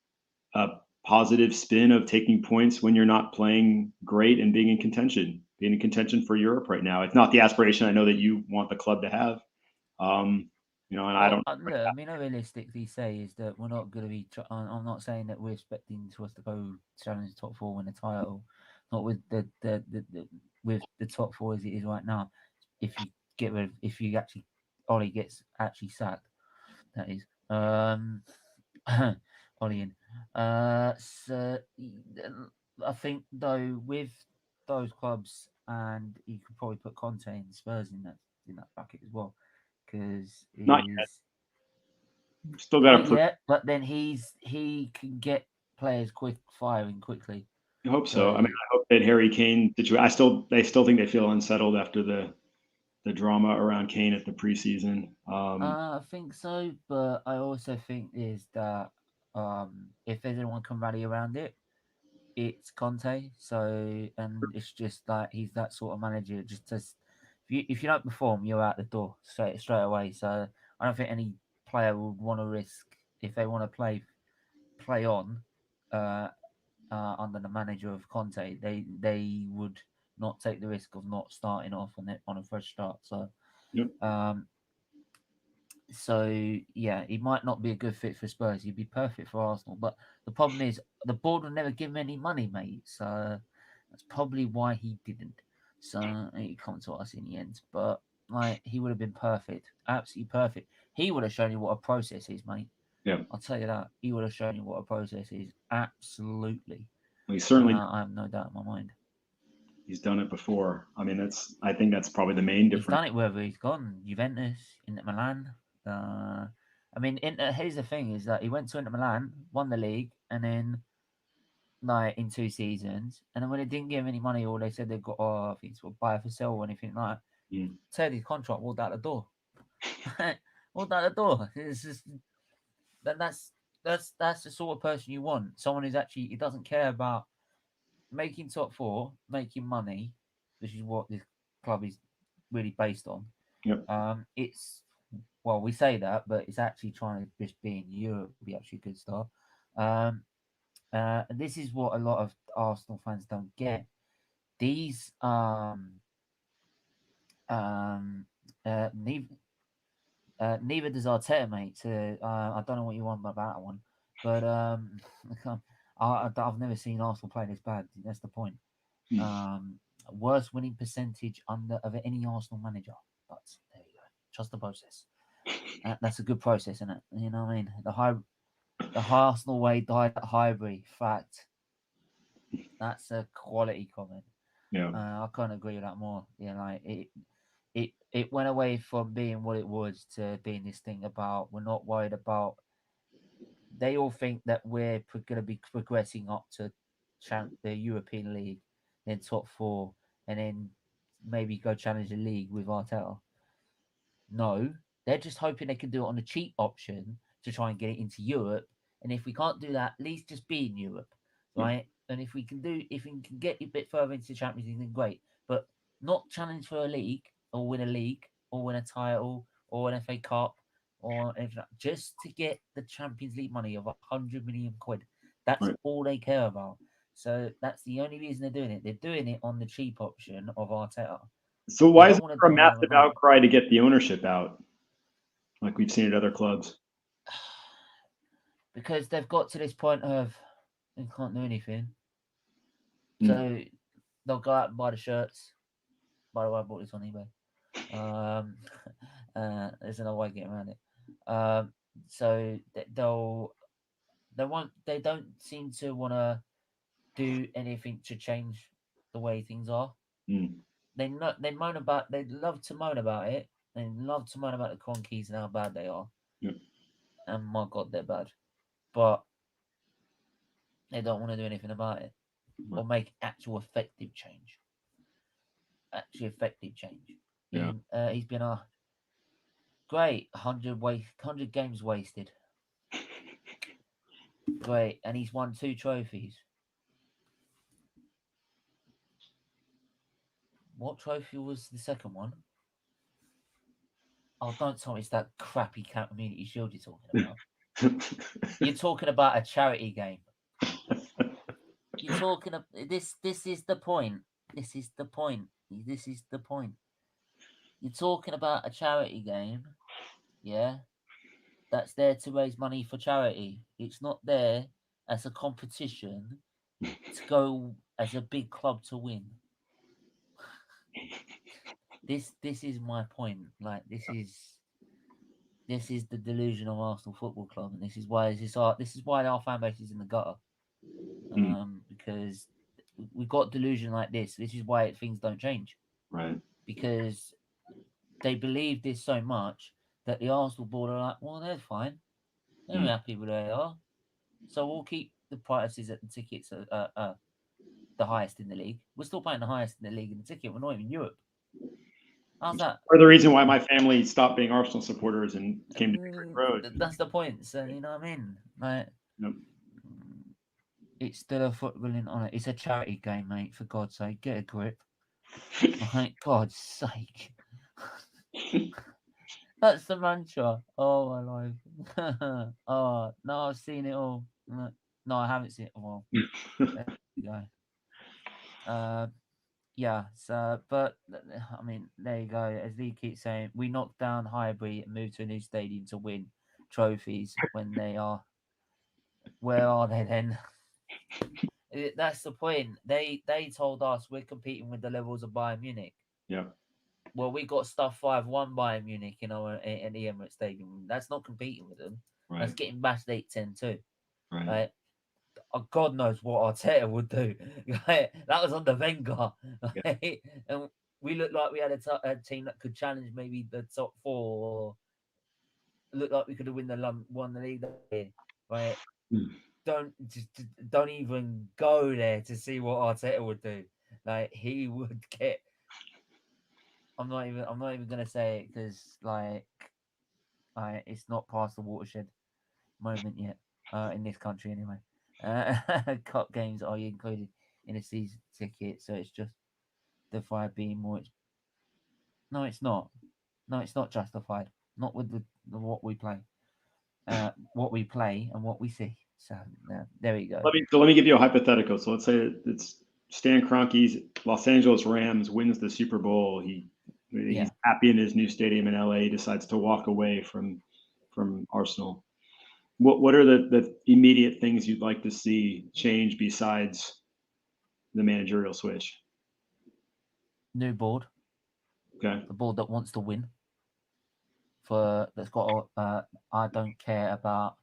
a positive spin of taking points when you're not playing great and being in contention for Europe right now. It's not the aspiration I know that you want the club to have. And I don't. Look, I mean, realistically, say is that we're not going to be. I'm not saying that we're expecting to us to go challenge the top four, win a title. Not with the with the top four as it is right now. If you actually Ollie gets actually sacked, that is. Ollie in. So I think though with those clubs, and you could probably put Conte and Spurs in that bucket as well, because Not yet. he's Still got to not prove. yet, but then he can get players firing quickly. I hope so. I mean, I hope that Harry Kane situation. They still think they feel unsettled after the drama around Kane at the preseason. I think so, but I also think is that if there's anyone can rally around it, it's Conte. So, and it's just like he's that sort of manager. If you don't perform, you're out the door straight away. So I don't think any player would want to risk if they want to play on under the manager of Conte. They would not take the risk of not starting off on a fresh start. So. Yep. So yeah, he might not be a good fit for Spurs. He'd be perfect for Arsenal, but the problem is the board will never give him any money, mate. So that's probably why he didn't. So he come to us in the end, but like he would have been perfect, absolutely perfect. He would have shown you what a process is, mate. Yeah, I'll tell you that. He would have shown you what a process is. Absolutely. well, I have no doubt in my mind. He's done it before. I mean, I think that's probably the main difference. He's done it wherever he's gone. Juventus, Inter Milan. I mean, here's the thing: is that he went to Inter Milan, won the league, and then like in 2 seasons, and then when they didn't give him any money, or they said they've got, I think it's buy for sale or anything like that, teared his contract, walked out the door. Walked out the door. It's just that's the sort of person you want. Someone who's actually he doesn't care about making top four, making money, which is what this club is really based on. Yep. It's we say that, but it's actually trying to just be in Europe would be actually a good start. This is what a lot of Arsenal fans don't get. These neither does Arteta, mate. I don't know what you want about that one, but I've never seen Arsenal play this bad. That's the point. Worst winning percentage of any Arsenal manager. But there you go. Trust the process. That's a good process, isn't it? You know what I mean? The Arsenal way died at Highbury. Fact. That's a quality comment. Yeah. I can't agree with that more. Like it went away from being what it was to being this thing about we're not worried about. They all think that we're going to be progressing up to the European League, then top four, and then maybe go challenge the league with Arteta. No, they're just hoping they can do it on a cheap option to try and get it into Europe. And if we can't do that, at least just be in Europe, right? And if we can get a bit further into the Champions League, then great. But not challenge for a league or win a title or an FA Cup or anything, just to get the Champions League money of 100 million quid. That's all they care about. So that's the only reason they're doing it. They're doing it on the cheap option of Arteta. So why is there a massive outcry to get the ownership out, like we've seen at other clubs? Because they've got to this point of They can't do anything. Mm. So they'll go out and buy the shirts. By the way, I bought this on eBay. Um, there's another way of getting around it. So they don't seem to want to do anything to change the way things are. Mm. They love to moan about it. They love to moan about the Conkeys and how bad they are. Yep. And my God, they're bad. But they don't want to do anything about it or make actual effective change. Actually, effective change. Yeah. He's been a great 100 games wasted. Great, and he's won 2 trophies. What trophy was the second one? Oh, don't tell me it's that crappy Community Shield you're talking about. You're talking about a charity game. You're talking about this. This is the point. This is the point. This is the point. You're talking about a charity game, yeah? That's there to raise money for charity. It's not there as a competition to go as a big club to win. This is my point. Like this is the delusion of Arsenal Football Club, and this is why our fan base is in the gutter. Mm. Because we've got delusion like this. This is why things don't change. Right. Because they believe this so much that the Arsenal board are like, well, they're fine. They're happy with where they are. So we'll keep the prices at the tickets the highest in the league. We're still paying the highest in the league in the ticket. We're not even Europe. How's that? Or the reason why my family stopped being Arsenal supporters and came to Vicarage Road. That's the point. So you know what I mean? Like, Yep. it's still a footballing on it. It's a charity game, mate. For God's sake, get a grip. Like, God's sake. That's the mantra. Oh my life. Oh no, I've seen it all. No, I haven't seen it all. There you go. Yeah. So, but I mean, there you go. As Lee keeps saying, we knocked down Highbury and moved to a new stadium to win trophies. When they are, where are they then? That's the point. They told us we're competing with the levels of Bayern Munich. Yeah. Well, we got stuff 5-1 Bayern Munich in the Emirates Stadium. That's not competing with them. Right. That's getting bashed 8-10 too. Right. Right? God knows what Arteta would do. Right? That was under Wenger. Right? And we looked like we had a team that could challenge maybe the top four, or looked like we could have won the league that year. Right? Mm. Don't even go there to see what Arteta would do. Like, he would get. I'm not even gonna say it because it's not past the watershed moment yet. In this country anyway. Cup games are included in a season ticket, so it's just the five being more. No, it's not. No, it's not justified. Not with what we play. What we play and what we see. So there we go. Let me give you a hypothetical. So let's say it's Stan Kroenke's Los Angeles Rams wins the Super Bowl. He's happy in his new stadium in LA. He decides to walk away from Arsenal. What are the immediate things you'd like to see change besides the managerial switch? New board. Okay. The board that wants to win. That's got. I don't care about.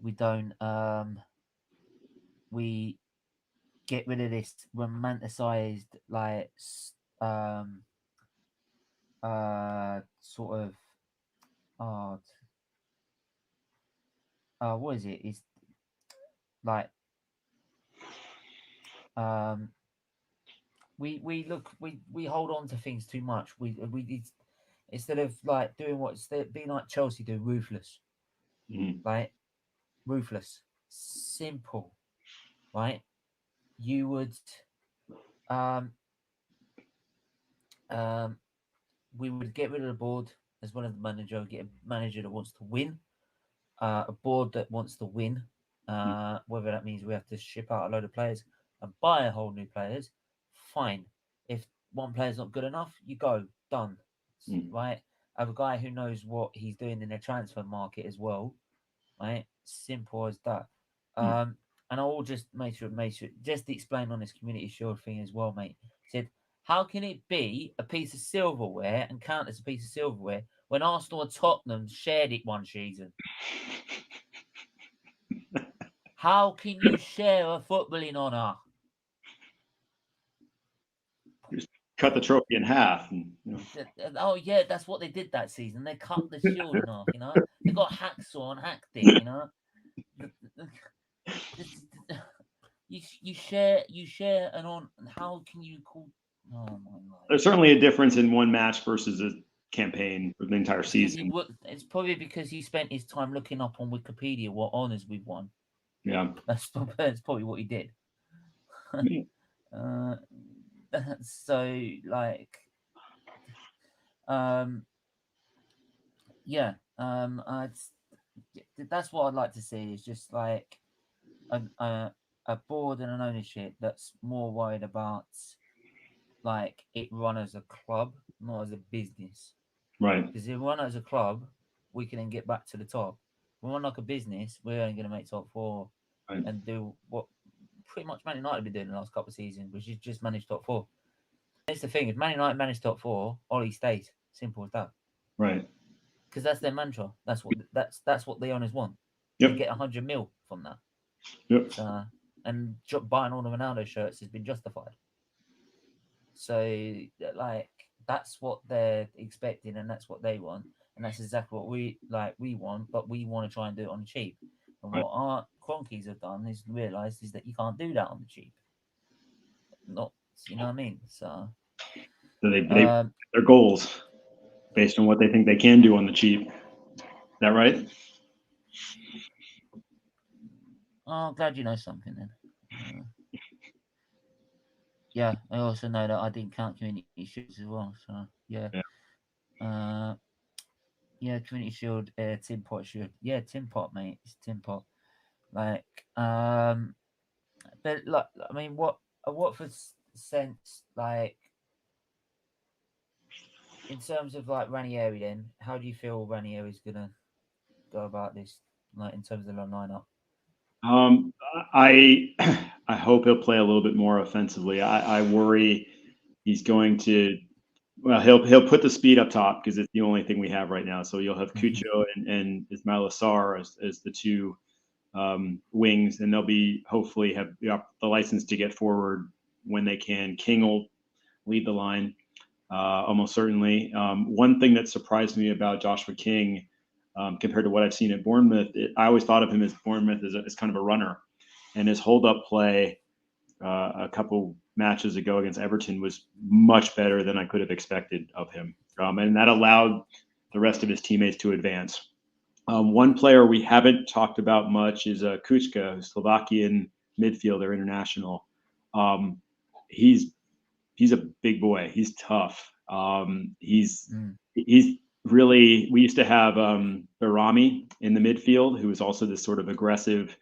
We don't. We get rid of this romanticized sort of what is it? It's like we hold on to things too much. Instead of like doing being like Chelsea do, ruthless. Right? Ruthless. Simple. Right? You would we would get rid of the board as well as the manager, get a manager that wants to win, a board that wants to win, whether that means we have to ship out a load of players and buy a whole new players, fine. If one player's not good enough, you go, done. Right? Have a guy who knows what he's doing in the transfer market as well. Right? Simple as that. Hmm. And I'll just make sure, just to explain on this Community Shield thing as well, mate. Said, how can it be a piece of silverware and count as a piece of silverware when Arsenal and Tottenham shared it one season? How can you share a footballing honour? Just cut the trophy in half. And, Oh yeah, that's what they did that season. They cut the shield in half. They got hacksaw and hacked it. You share and on. How can you call? Oh my life. there's certainly a difference in one match versus a campaign for the entire It's because season. it's probably because he spent his time looking up on Wikipedia what honours we've won. Yeah. That's probably what he did. uh, so like, um, yeah, that's what I'd like to see is just like a board and an ownership that's more worried about like it run as a club, not as a business. Right. Because if we run as a club, we can then get back to the top. If we run like a business, we're only going to make top four Right. and do what pretty much Man United have been doing the last couple of seasons, which is just manage top four. That's the thing. If Man United manage top four, Ollie stays. Simple as that. Right. Because that's their mantra. That's what the owners want. They Yep. get 100 mil from that. Yep. So, and buying all the Ronaldo shirts has been justified. So like that's what they're expecting, and that's what they want, and that's exactly what we want. But we want to try and do it on the cheap. And Right. what our Cronkies have done is realised is that you can't do that on the cheap. Not, you know what I mean? So, So they um, their goals based on what they think they can do on the cheap. Is that right? I'm glad you know something then. Uh, yeah, I also know that I didn't count community shields as well. So yeah, Yeah. uh, yeah, community shield, tin pot shield. Yeah, tin pot, mate. It's tin pot. Like, but like, I mean, what for sense, like, in terms of like Ranieri, then how do you feel Ranieri's gonna go about this, like in terms of the lineup? Um, I I hope he'll play a little bit more offensively. I worry he's going to. Well, he'll put the speed up top because it's the only thing we have right now. So you'll have Hmm. Cucho and Ismail Assar as the two wings, and they'll be hopefully have the license to get forward when they can. King will lead the line almost certainly. One thing that surprised me about Joshua King compared to what I've seen at Bournemouth, I always thought of him as Bournemouth as kind of a runner, and his hold up play a couple matches ago against Everton was much better than I could have expected of him, and that allowed the rest of his teammates to advance. One player we haven't talked about much is Kuchka, Slovakian midfielder, international. Um, he's he's a big boy. He's tough. Mm. He's really. We used to have Barami in the midfield, who was also this sort of aggressive,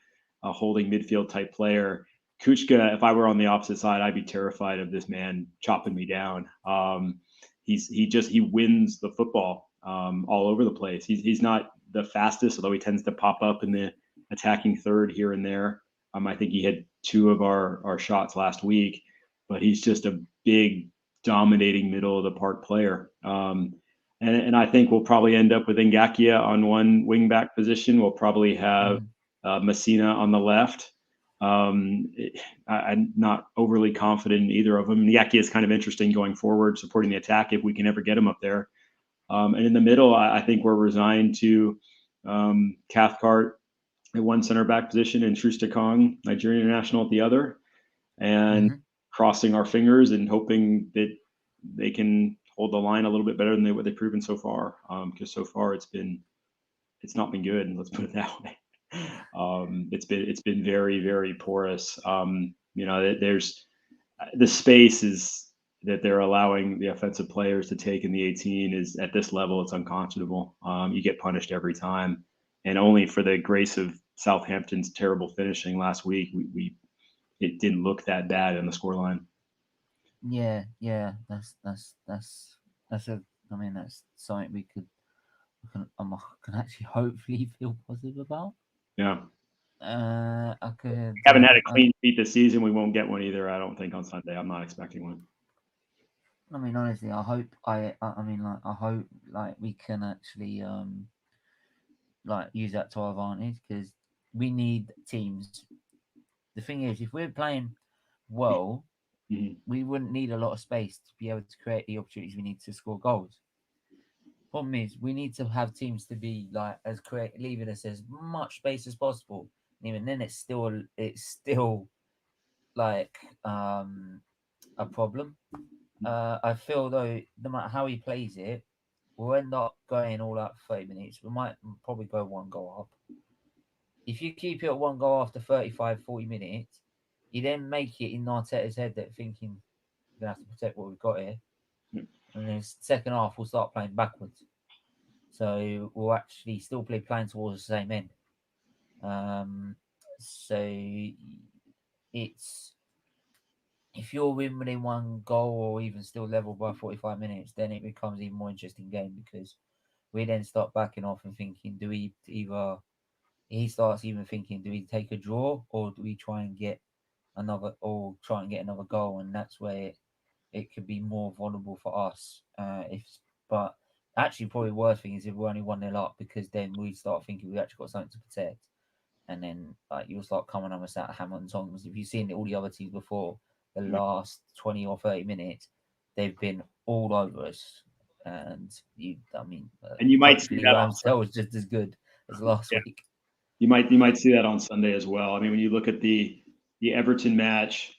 holding midfield type player. Kuchka, if I were on the opposite side, I'd be terrified of this man chopping me down. He wins the football all over the place. He's not the fastest, although he tends to pop up in the attacking third here and there. I think he had two of our shots last week, but he's just a big, dominating middle of the park player. And I think we'll probably end up with Ngakia on one wing back position. We'll probably have Mm. Messina on the left. I'm not overly confident in either of them. Ngakia is kind of interesting going forward, supporting the attack if we can ever get him up there. And in the middle, I think we're resigned to Cathcart at one center back position and Trustakong, Nigerian international, at the other, and Hmm. crossing our fingers and hoping that they can hold the line a little bit better than what they've proven so far. Because so far it's not been good. Let's put it that way. It's been very, very porous. There's the space is that they're allowing the offensive players to take in the 18 is at this level. It's unconscionable. You get punished every time, and only for the grace of Southampton's terrible finishing last week, we it didn't look that bad in the scoreline. Yeah, yeah, that's a. I mean, that's something we can actually hopefully feel positive about. Yeah. I could. We haven't had a clean sheet this season. We won't get one either. I don't think on Sunday. I'm not expecting one. I mean, honestly, I hope. I mean, like, I hope like we can actually like use that to our advantage because we need teams. The thing is, if we're playing well, Mm-hmm. we wouldn't need a lot of space to be able to create the opportunities we need to score goals. Problem is, we need to have teams to be like as create, leaving us as much space as possible. And even then, it's still like a problem. I feel though, no matter how he plays it, we'll end up going all out for 30 minutes. We might probably go one goal up. If you keep it at one goal after 35, 40 minutes, you then make it in Arteta's head that thinking we're going to have to protect what we've got here. And then second half, we'll start playing backwards. So we'll actually still play playing towards the same end. So it's if you're within one goal or even still level by 45 minutes, then it becomes even more interesting game because we then start backing off and thinking, do we either he starts even thinking, do we take a draw or do we try and get another goal? And that's where it could be more vulnerable for us. But actually, probably worst thing is if we're only 1-0 up because then we start thinking we actually got something to protect. And then like you'll start coming on us out hammer and tongs. If you've seen all the other teams before, the last 20 or 30 minutes, they've been all over us. And And you might see hopefully that on Ramsdale was just as good as last yeah. week. You might see that on Sunday as well. I mean, when you look at the Everton match,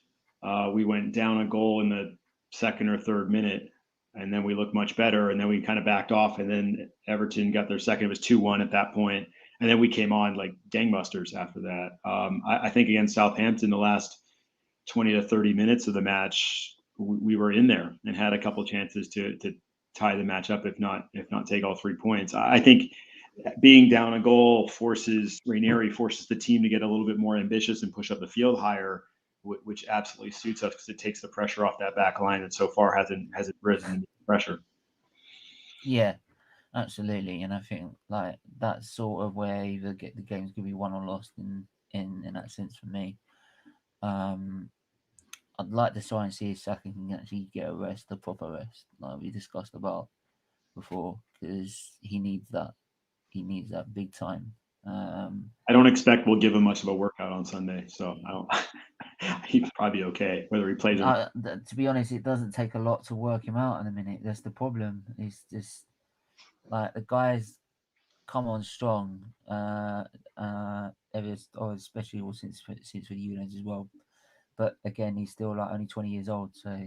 we went down a goal in the second or third minute, and then we looked much better, and then we kind of backed off, and then Everton got their second. It was 2-1 at that point, and then we came on like gangbusters after that. I think against Southampton, the last 20 to 30 minutes of the match, we were in there and had a couple chances to tie the match up, if not take all 3 points. I think being down a goal forces the team to get a little bit more ambitious and push up the field higher, which absolutely suits us because it takes the pressure off that back line that so far hasn't risen to pressure. Yeah, absolutely. And I think like that's sort of where either the game's gonna be won or lost in that sense for me. I'd like to try and see if Saka can actually get a rest, a proper rest, like we discussed about before, because he needs that. He needs that big time. I don't expect we'll give him much of a workout on Sunday, so I don't. He'd probably be okay whether he plays or. To be honest, it doesn't take a lot to work him out in a minute. That's the problem. It's just like the guys come on strong. Especially since with the units as well. But again, he's still like only 20 years old, so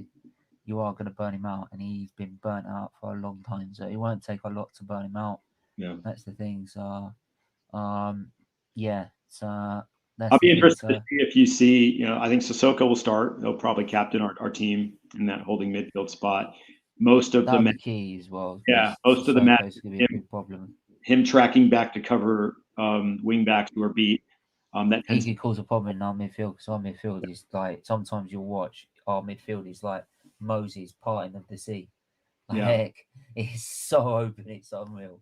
you are going to burn him out, and he's been burnt out for a long time. So it won't take a lot to burn him out. Yeah, That's the thing. So, yeah. So that's I'll the be thing. interested to So see if you see. I think Sissoko will start. He'll probably captain our team in that holding midfield spot. Most of that'll the be key as well yeah, because most of the match, Sissoko's going to be a big problem. him tracking back to cover wing backs who are beat. That He tends. could cause a problem in our midfield because our midfield is like sometimes you'll watch our midfield is like Moses parting of the sea. Yeah, Like it's so open, it's unreal.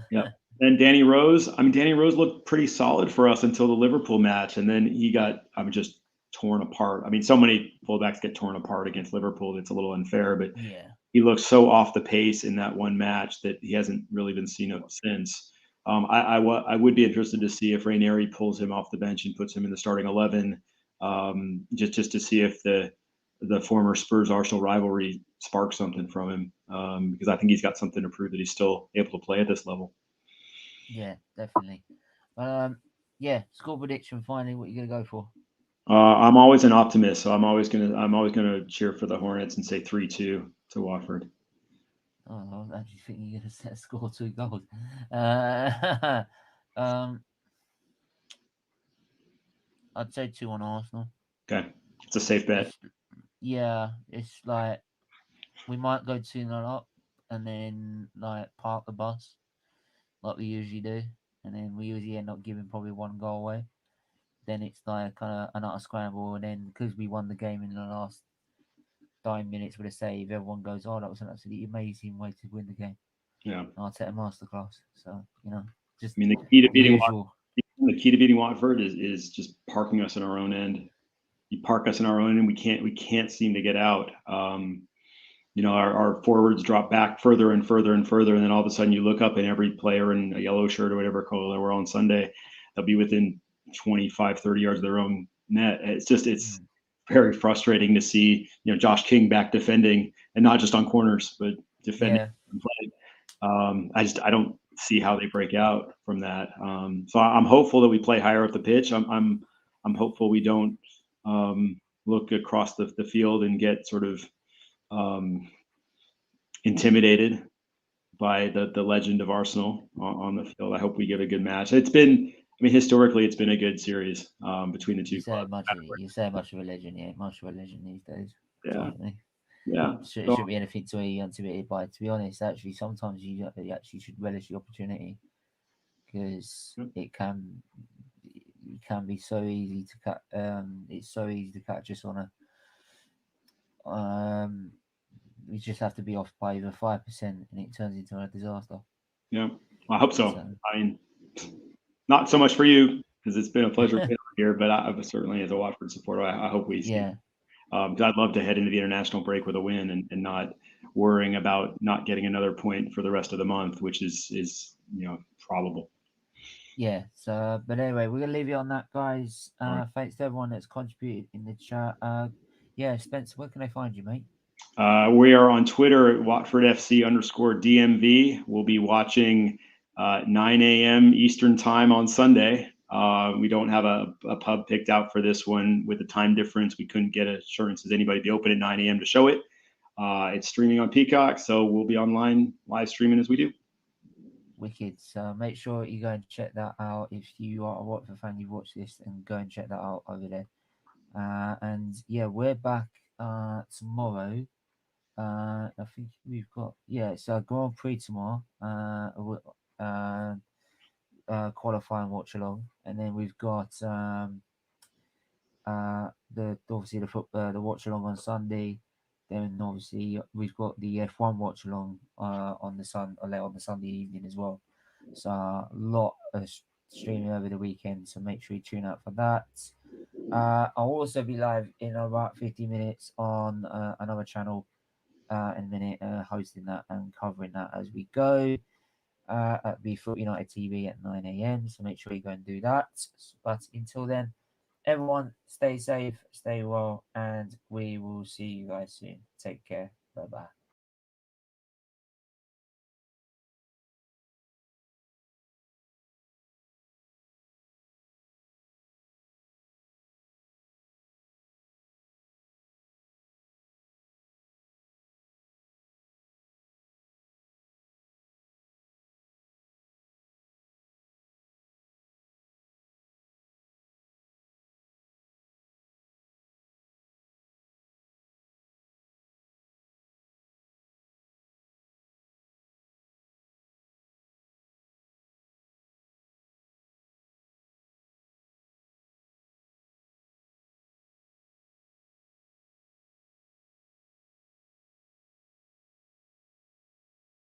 yeah. And Danny Rose. I mean, Danny Rose looked pretty solid for us until the Liverpool match, and then he got just torn apart. I mean, so many fullbacks get torn apart against Liverpool. It's a little unfair, but Yeah, he looked so off the pace in that one match that he hasn't really been seen of since. I would be interested to see if Ranieri pulls him off the bench and puts him in the starting 11, just to see if the former Spurs Arsenal rivalry sparks something from him, because I think he's got something to prove that he's still able to play at this level. yeah, definitely. Yeah, score prediction. Finally, what you gonna go for? I'm always an optimist, so I'm always gonna cheer for the Hornets and say 3-2 to Watford. Oh, I actually think you're gonna score 2 goals. Uh, um, I'd say 2 on Arsenal. Okay, it's a safe bet. It's like we might go 2-0 up and then like park the bus like we usually do, and then we usually end up giving probably 1 goal away. Then it's like kind of another scramble, and then because we won the game in the last 9 minutes with a save, everyone goes, "Oh, that was an absolutely amazing way to win the game." Yeah. Arteta masterclass. So just I mean, the key to the beating usual. the key to beating Watford is just parking us in our own end. You park us in our own end, we can't seem to get out. Our forwards drop back further and further and further, and then all of a sudden you look up and every player in a yellow shirt or whatever color they were on Sunday, they'll be within 25, 30 yards of their own net. It's very frustrating to see, Josh King back defending, and not just on corners, but defending and playing. I don't see how they break out from that. So I'm hopeful that we play higher up the pitch. I'm hopeful we don't look across the field and get sort of intimidated by the legend of Arsenal on the field. I hope we give a good match. Historically, it's been a good series between the two clubs. You say much of a legend, much of a legend these days. Yeah. Yeah. Shouldn't be anything to be intimidated by. To be honest, actually, sometimes you actually should relish the opportunity, because it can be so easy to cut. It's so easy to catch us on a. We just have to be off by over 5%, and it turns into a disaster. Yeah, I hope so. I mean, not so much for you, because it's been a pleasure being here, but I certainly, as a Watford supporter, I hope we see. I'd love to head into the international break with a win and not worrying about not getting another point for the rest of the month, which is probable. Yeah. So, but anyway, we're gonna leave you on that, guys. Thanks to everyone that's contributed in the chat. Spencer, where can I find you, mate? We are on Twitter at WatfordFC_DMV. We'll be watching 9 a.m. Eastern time on Sunday. We don't have a pub picked out for this one with the time difference. We couldn't get assurances anybody be open at 9 a.m. to show it. It's streaming on Peacock, so we'll be online live streaming as we do. Wicked. So make sure you go and check that out. If you are a Watford fan, you watch this, and go and check that out over there. We're back tomorrow. I think we've got it's a Grand Prix tomorrow. Qualifying watch along, and then we've got the watch along on Sunday. Then obviously we've got the F1 watch along on the Sunday evening as well. So a lot of streaming over the weekend. So make sure you tune out for that. I'll also be live in about 50 minutes on another channel in a minute, hosting that and covering that as we go. At the Foot United TV at 9 a.m. So make sure you go and do that. But until then, everyone stay safe, stay well, and we will see you guys soon. Take care. Bye bye.